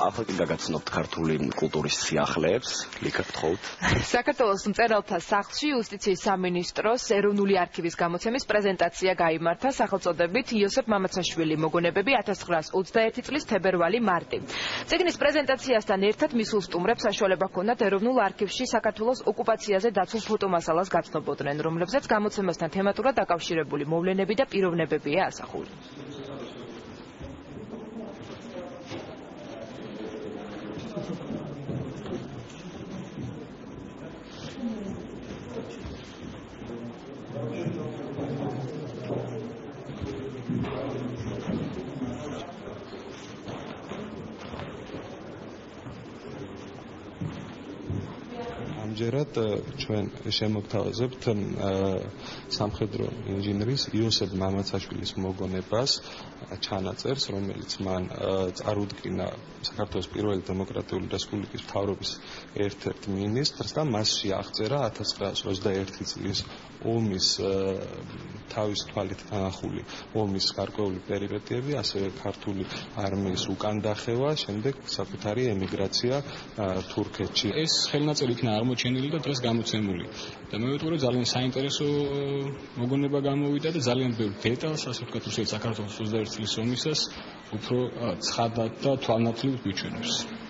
ახლა გაგაცნობთ ქართული კულტურის სიახლეებს, ლიქართ ხოლთ. საქართველოს მწერალთა სახლში იუსტიციის სამინისტროს ეროვნული არქივის გამოცემის პრეზენტაცია გაიმართა სახელწოდებით იოსებ მამაცაშვილი მოგონებები 1921 წლის თებერვალი-მარტი. წიგნის პრეზენტაციასთან ერთად მისულ სტუმრებს საშუალება ჰქონდათ ეროვნულ არქივში საქართველოს ოკუპაციაზე დაცულ ფოტომასალას გაცნობოდნენ, რომლებზეც გამოცემასთან თემატურად დაკავშირებული მოვლენები და პიროვნებებია ასახული. ამჯერად ჩვენ შემოგთავაზებთ სამხედრო ინჟინრის იოსებ მამაცაშვილის მოგონებას ჩანაწერს, რომელიც მან წარუდგინა საქართველოს პირველი დემოკრატიული რესპუბლიკის მთავრობის ერთ-ერთ მინისტრს და მასში აღწერა 1921 წლის ომის თავის თვალით განახული ომის გარკვეული პერიპეტიები, ასევე ქართული არმიის უკანდახევა, შემდეგ საკუთარი ემიგრაცია თურქეთში. ეს ხელნაწერი იქნა აღმოჩენილი და დღეს გამოცემული. და მე ვიტყვი, რომ ძალიან საინტერესო მოგონება გამოვიდა და ძალიან ბევრ დეტალს, ასე ვთქვათ, რუსეთის საქართველოს 21 წლის ომისას უფრო ცხადად და თვალნათლივ გვიჩვენებს.